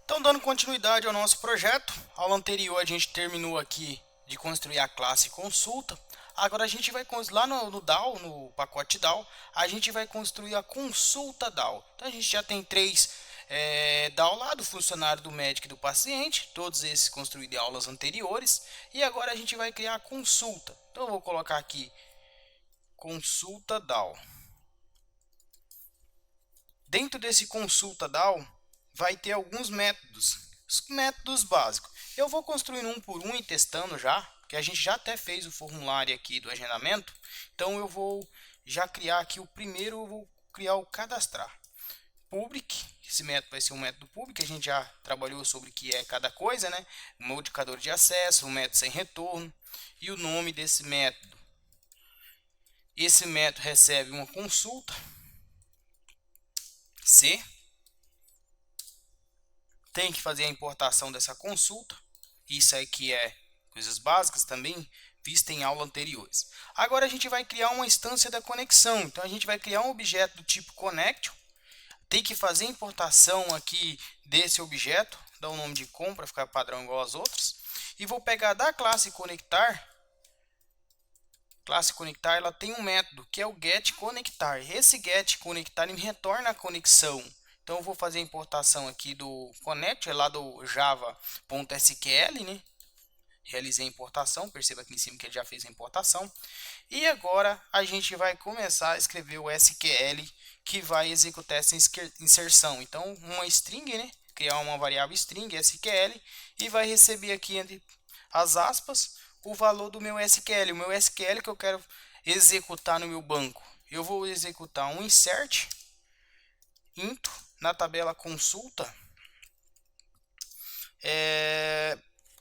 Então, dando continuidade ao nosso projeto, aula anterior a gente terminou aqui de construir a classe consulta. Agora a gente vai construir lá no DAO, no pacote DAO, a gente vai construir a consulta DAO. Então a gente já tem três DAO lá, do funcionário, do médico e do paciente, todos esses construídos em aulas anteriores. E agora a gente vai criar a consulta. Então eu vou colocar aqui consulta DAO. Dentro desse consulta DAO vai ter alguns métodos, os métodos básicos. Eu vou construindo um por um e testando já, porque a gente já até fez o formulário aqui do agendamento. Então eu vou já criar aqui o primeiro, eu vou criar o cadastrar. Public, esse método vai ser um método public, a gente já trabalhou sobre o que é cada coisa, né? O modificador de acesso, o método sem retorno e o nome desse método. Esse método recebe uma consulta C, tem que fazer a importação dessa consulta. Isso aqui é coisas básicas também vista em aula anteriores. Agora a gente vai criar uma instância da conexão. Então a gente vai criar um objeto do tipo connection. Tem que fazer a importação aqui desse objeto, dar o nome de com para ficar padrão igual aos outros. E vou pegar da classe conectar. Classe conectar, ela tem um método que é o getConectar. Esse getConectar me retorna a conexão. Então eu vou fazer a importação aqui do connect, lá do java.sql, né? Realizei a importação, perceba aqui em cima que ele já fez a importação. E agora a gente vai começar a escrever o SQL que vai executar essa inserção. Então uma string, né? Criar uma variável string SQL e vai receber aqui entre as aspas o valor do meu SQL. O meu SQL que eu quero executar no meu banco. Eu vou executar um insert into na tabela consulta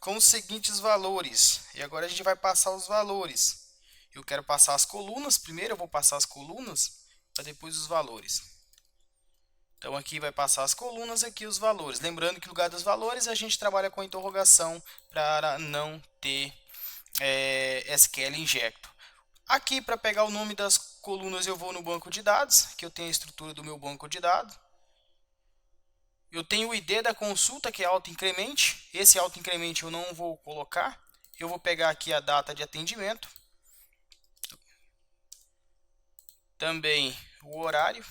com os seguintes valores. E agora a gente vai passar os valores. Eu quero passar as colunas. Primeiro eu vou passar as colunas para depois os valores. Então aqui vai passar as colunas, aqui os valores. Lembrando que no lugar dos valores a gente trabalha com a interrogação para não ter SQL injecto. Aqui para pegar o nome das colunas eu vou no banco de dados, que eu tenho a estrutura do meu banco de dados. Eu tenho o ID da consulta, que é autoincremente. Esse autoincremente eu não vou colocar. Eu vou pegar aqui a data de atendimento. Também o horário.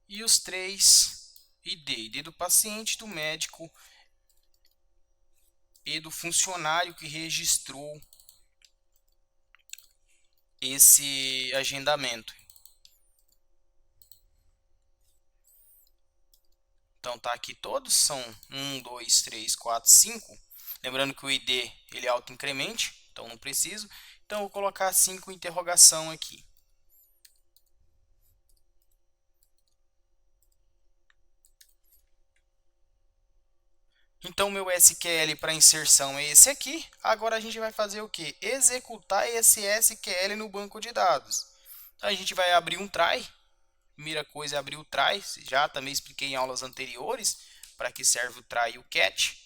E os três ID. ID do paciente, do médico e do funcionário que registrou esse agendamento. Então tá aqui todos, são 1, 2, 3, 4, 5. Lembrando que o ID ele é autoincremente, então não preciso. Então eu vou colocar 5 interrogação aqui. Então meu SQL para inserção é esse aqui. Agora a gente vai fazer o que? Executar esse SQL no banco de dados. Então a gente vai abrir um try. Primeira coisa é abrir o try. Já também expliquei em aulas anteriores para que serve o try e o catch.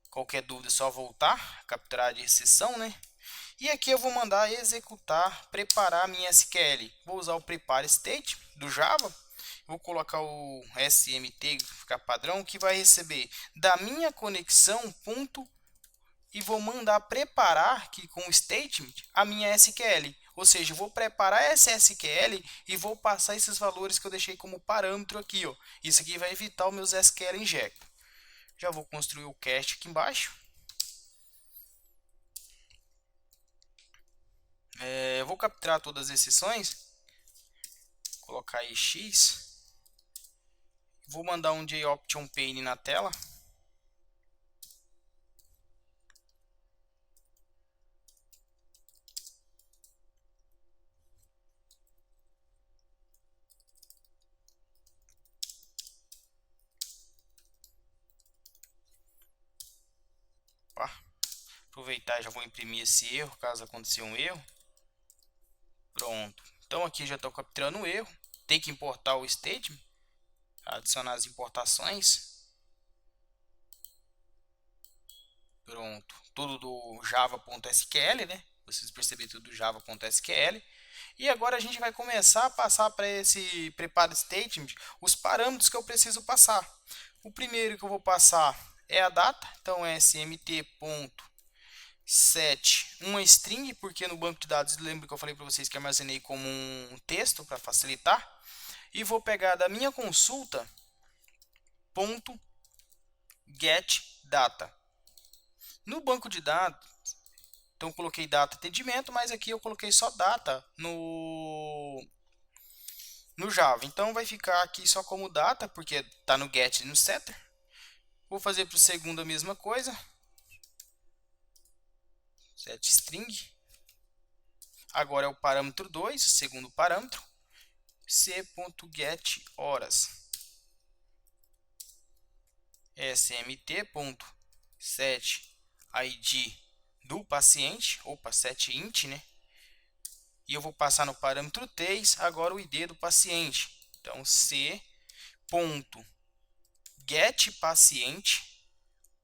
Qualquer dúvida é só voltar, capturar de exceção, né? E aqui eu vou mandar executar, preparar minha SQL. Vou usar o prepare state do Java. Vou colocar o SMT, ficar padrão, que vai receber da minha conexão ponto e vou mandar preparar aqui com o statement a minha SQL. Ou seja, eu vou preparar essa SQL e vou passar esses valores que eu deixei como parâmetro aqui. Ó. Isso aqui vai evitar os meus SQL inject. Já vou construir o cache aqui embaixo. Eu vou capturar todas as exceções. Colocar aí X. Vou mandar um JOption pane na tela. Opa. Aproveitar e já vou imprimir esse erro, caso aconteça um erro. Pronto. Então aqui já estou capturando o erro. Tem que importar o statement. Adicionar as importações. Pronto. Tudo do java.sql, né? Vocês perceberam tudo do java.sql. E agora a gente vai começar a passar para esse prepare statement os parâmetros que eu preciso passar. O primeiro que eu vou passar é a data, então smt.set, uma string, porque no banco de dados, lembra que eu falei para vocês que armazenei como um texto para facilitar, e vou pegar da minha consulta ponto get data. No banco de dados, então eu coloquei data atendimento, mas aqui eu coloquei só data no Java. Então vai ficar aqui só como data, porque está no get e no setter. Vou fazer para o segundo a mesma coisa. Set string. Agora é o parâmetro 2, segundo parâmetro. c.getHoras. smt.setID do paciente, opa, setInt, né? E eu vou passar no parâmetro 3, agora o ID do paciente. Então, c.getPaciente,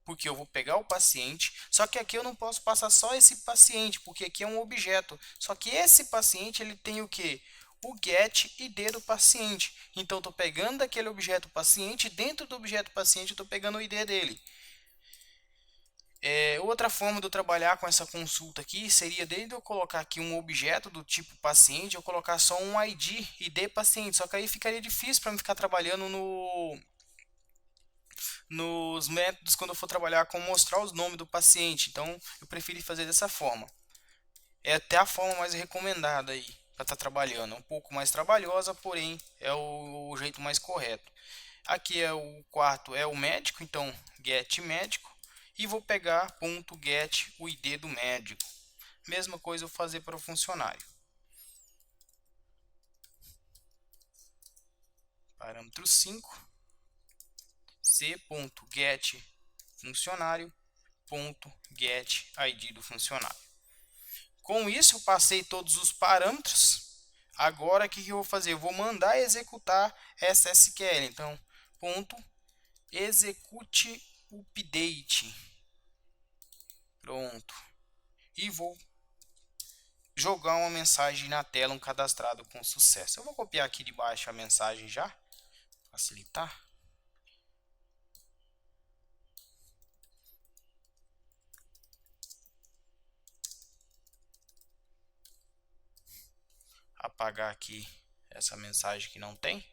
porque eu vou pegar o paciente, só que aqui eu não posso passar só esse paciente, porque aqui é um objeto. Só que esse paciente, ele tem o quê? O get ID do paciente. Então, estou pegando daquele objeto paciente, dentro do objeto paciente, estou pegando o ID dele. Outra forma de eu trabalhar com essa consulta aqui seria, desde eu colocar aqui um objeto do tipo paciente, eu colocar só um ID paciente. Só que aí ficaria difícil para mim ficar trabalhando nos métodos quando eu for trabalhar com mostrar os nomes do paciente. Então, eu preferi fazer dessa forma. É até a forma mais recomendada aí para estar trabalhando. É um pouco mais trabalhosa, porém é o jeito mais correto. Aqui é o quarto, é o médico, então get médico. E vou pegar .get o ID do médico. Mesma coisa eu vou fazer para o funcionário. Parâmetro 5. c.get funcionário.get ID do funcionário. Com isso eu passei todos os parâmetros. Agora o que eu vou fazer? Eu vou mandar executar essa SQL. Então, execute update. Pronto. E vou jogar uma mensagem na tela, um cadastrado com sucesso. Eu vou copiar aqui de baixo a mensagem já, facilitar. Apagar aqui essa mensagem que não tem.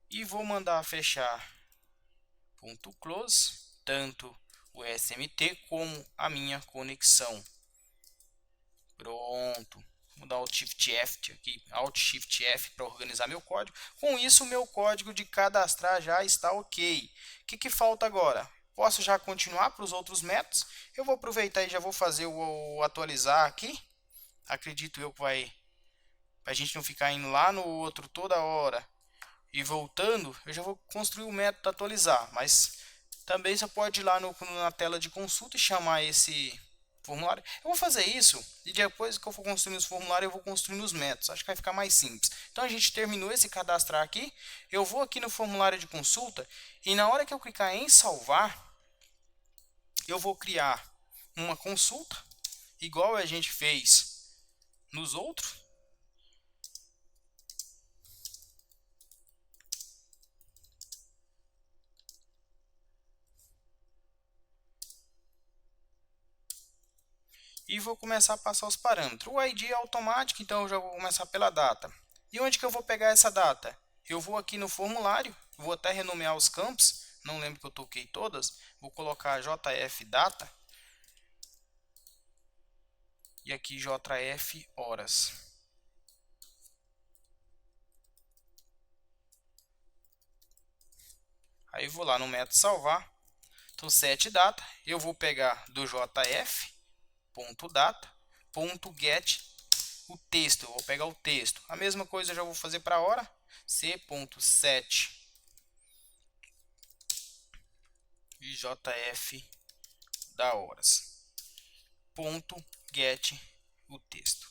E vou mandar fechar .close, tanto o SMT como a minha conexão. Pronto. Vou dar Alt Shift F aqui, Alt Shift F para organizar meu código. Com isso, o meu código de cadastrar já está ok. O que falta agora? Posso já continuar para os outros métodos. Eu vou aproveitar e já vou fazer o atualizar aqui. Acredito eu que vai, para a gente não ficar indo lá no outro toda hora e voltando, eu já vou construir o método atualizar. Mas também você pode ir lá na tela de consulta e chamar esse formulário. Eu vou fazer isso e depois que eu for construindo os formulários, eu vou construindo os métodos. Acho que vai ficar mais simples. Então a gente terminou esse cadastrar aqui. Eu vou aqui no formulário de consulta e na hora que eu clicar em salvar, eu vou criar uma consulta igual a gente fez nos outros. E vou começar a passar os parâmetros. O ID é automático, então eu já vou começar pela data. E onde que eu vou pegar essa data? Eu vou aqui no formulário, vou até renomear os campos, não lembro que eu toquei todas, vou colocar JF data e aqui JF horas. Aí vou lá no método salvar, então set data, eu vou pegar do jf.data.get o texto, eu vou pegar o texto. A mesma coisa eu já vou fazer para a hora, c.set e jf da horas. .get o texto.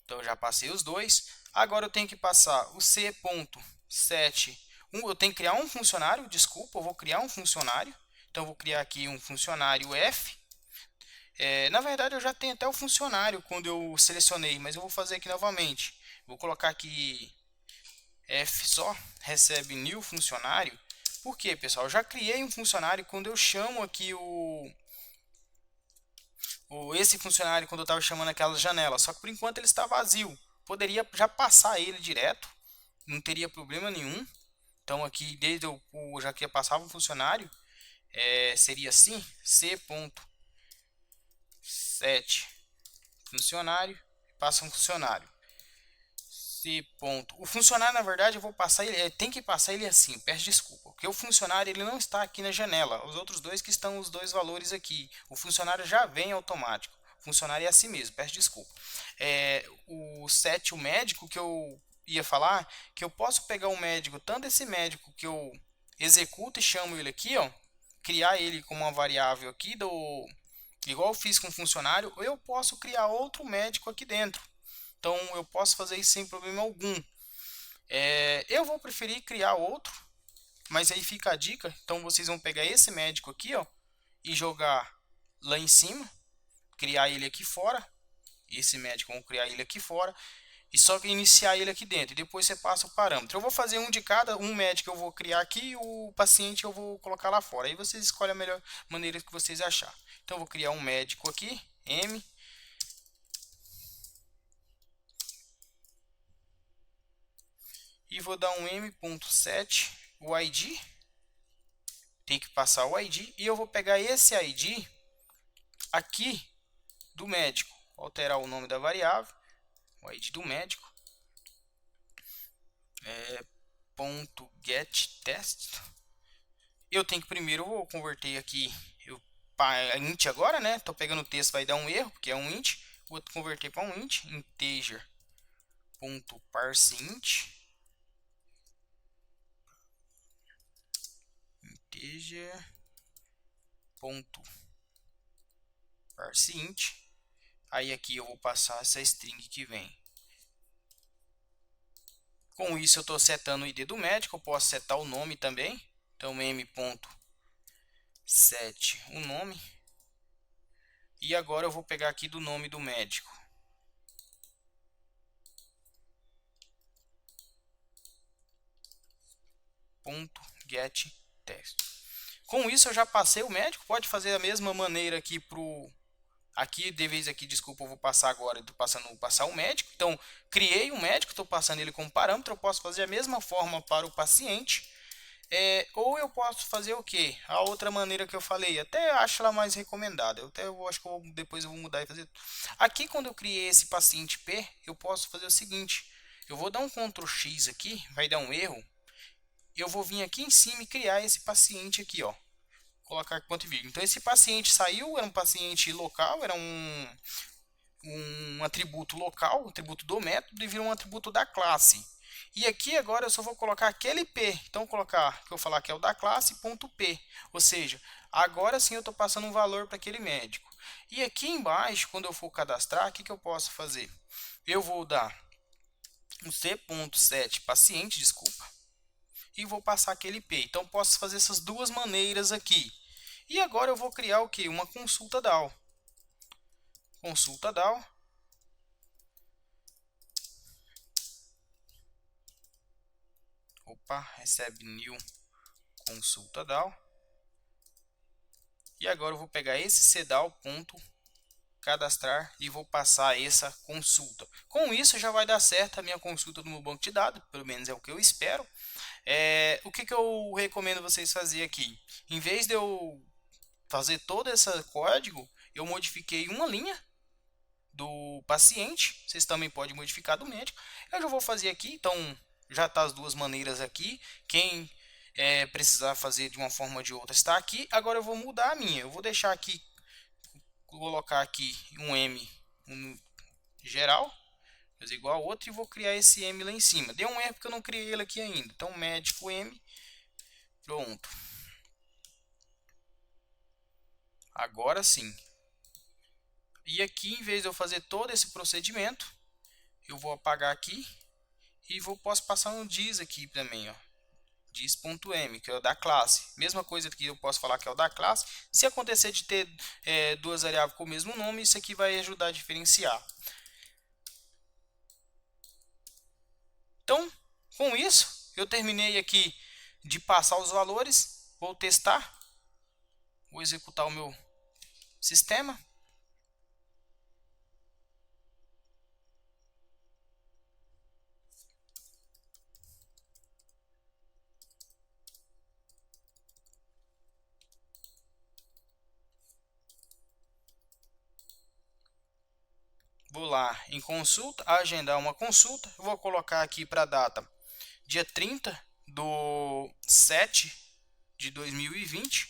Então eu já passei os dois. Agora eu tenho que passar o c.set. Eu tenho que criar um funcionário, desculpa, eu vou criar um funcionário. Então eu vou criar aqui um funcionário f. Na verdade eu já tenho até o funcionário quando eu selecionei, mas eu vou fazer aqui novamente. Vou colocar aqui F só, recebe new funcionário. Por quê, pessoal? Eu já criei um funcionário quando eu chamo aqui esse funcionário quando eu estava chamando aquela janela, só que por enquanto ele está vazio. Poderia já passar ele direto, não teria problema nenhum. Então aqui, desde eu já que passava um funcionário, seria assim, c.set funcionário, passa um funcionário. O funcionário, na verdade, eu vou passar ele, tem que passar ele assim, peço desculpa, porque o funcionário ele não está aqui na janela, os outros dois que estão os dois valores aqui, o funcionário já vem automático, o funcionário é assim mesmo, peço desculpa. O set, o médico que eu ia falar, que eu posso pegar o médico, tanto esse médico que eu executo e chamo ele aqui, ó, criar ele como uma variável aqui, igual eu fiz com o funcionário, ou eu posso criar outro médico aqui dentro. Então eu posso fazer isso sem problema algum. Eu vou preferir criar outro, mas aí fica a dica. Então vocês vão pegar esse médico aqui, ó, e jogar lá em cima, criar ele aqui fora. Esse médico, vamos criar ele aqui fora e só iniciar ele aqui dentro. E depois você passa o parâmetro. Eu vou fazer um de cada, um médico eu vou criar aqui e o paciente eu vou colocar lá fora. Aí vocês escolhem a melhor maneira que vocês achar. Então eu vou criar um médico aqui, M. E vou dar um m.set, o ID, tem que passar o ID, e eu vou pegar esse ID aqui do médico, alterar o nome da variável, o ID do médico, .getTest. Eu tenho que primeiro, eu vou converter aqui para int agora, né? Tô pegando o texto, vai dar um erro, porque é um int, vou converter para um int, integer.parseInt. Integer.parseInt. Aí aqui eu vou passar essa string que vem. Com isso eu estou setando o ID do médico, eu posso setar o nome também. Então m.set o nome. E agora eu vou pegar aqui do nome do médico. .getTest. Com isso eu já passei o médico, pode fazer a mesma maneira aqui desculpa, eu vou passar agora, estou passar o médico. Então, criei um médico, estou passando ele como parâmetro, eu posso fazer a mesma forma para o paciente. Ou eu posso fazer o que? A outra maneira que eu falei, até acho ela mais recomendada. Acho que depois eu vou mudar e fazer. Aqui, quando eu criei esse paciente P, eu posso fazer o seguinte: eu vou dar um Ctrl X aqui, vai dar um erro. Eu vou vir aqui em cima e criar esse paciente aqui, ó. Colocar aqui ponto e vírgula. Então esse paciente saiu, era um paciente local, era um atributo local, um atributo do método, e virou um atributo da classe. E aqui agora eu só vou colocar aquele P. Então vou colocar, que eu vou falar que é o da classe, ponto P. Ou seja, agora sim eu estou passando um valor para aquele médico. E aqui embaixo, quando eu for cadastrar, o que eu posso fazer? Eu vou dar um c.set paciente, desculpa, e vou passar aquele IP. Então posso fazer essas duas maneiras aqui. E agora eu vou criar o que? Uma consulta DAO. Consulta DAO. Opa, recebe new consulta DAO. E agora eu vou pegar esse cdao.cadastrar e vou passar essa consulta. Com isso já vai dar certo a minha consulta no meu banco de dados, pelo menos é o que eu espero. O que eu recomendo vocês fazer aqui? Em vez de eu fazer todo esse código, eu modifiquei uma linha do paciente. Vocês também podem modificar do médico. Eu já vou fazer aqui, então já está as duas maneiras aqui. Quem precisar fazer de uma forma ou de outra está aqui. Agora eu vou mudar a minha. Eu vou deixar aqui, colocar aqui um M geral, fazer igual ao outro, e vou criar esse M lá em cima. Deu um erro porque eu não criei ele aqui ainda. Então médico M, pronto. Agora sim. E aqui, em vez de eu fazer todo esse procedimento, eu vou apagar aqui e posso passar um diz aqui também, ó. Diz.m, que é o da classe. Mesma coisa que eu posso falar que é o da classe. Se acontecer de ter duas variáveis com o mesmo nome, isso aqui vai ajudar a diferenciar. Então, com isso, Eu terminei aqui de passar os valores. Vou testar. Vou executar o meu sistema. Vou lá em consulta, agendar uma consulta. Eu vou colocar aqui para a data dia 30/7/2020.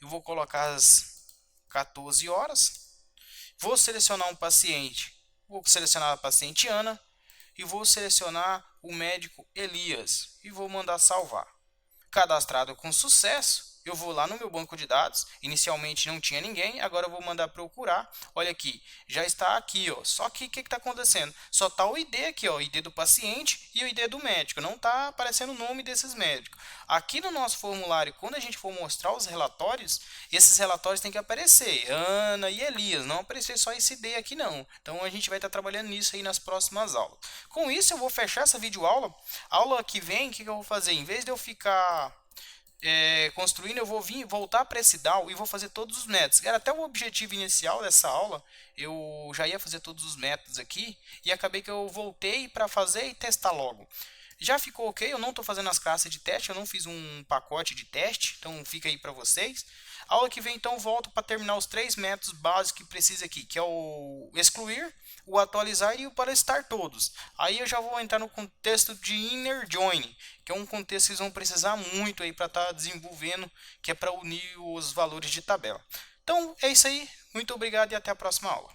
Eu vou colocar às 14 horas. Vou selecionar um paciente. Vou selecionar a paciente Ana e vou selecionar o médico Elias e vou mandar salvar. Cadastrado com sucesso, eu vou lá no meu banco de dados. Inicialmente não tinha ninguém, agora eu vou mandar procurar. Olha aqui, já está aqui, ó. Só que o que está acontecendo? Só está o ID aqui, ó, o ID do paciente e o ID do médico. Não está aparecendo o nome desses médicos. Aqui no nosso formulário, quando a gente for mostrar os relatórios, esses relatórios têm que aparecer Ana e Elias, não aparecer só esse ID aqui não. Então a gente vai estar trabalhando nisso aí nas próximas aulas. Com isso eu vou fechar essa videoaula. Aula que vem, o que eu vou fazer? Em vez de eu ficar construindo, eu vou voltar para esse DAO e vou fazer todos os métodos. Era até o objetivo inicial dessa aula, eu já ia fazer todos os métodos aqui e acabei que eu voltei para fazer e testar logo. Já ficou ok, eu não estou fazendo as classes de teste, eu não fiz um pacote de teste, então fica aí para vocês. A aula que vem então volto para terminar os 3 métodos básicos que precisa aqui, que é o excluir, o atualizar e o para estar todos. Aí eu já vou entrar no contexto de inner join, que é um contexto que vocês vão precisar muito aí para estar desenvolvendo, que é para unir os valores de tabela. Então é isso aí, muito obrigado e até a próxima aula.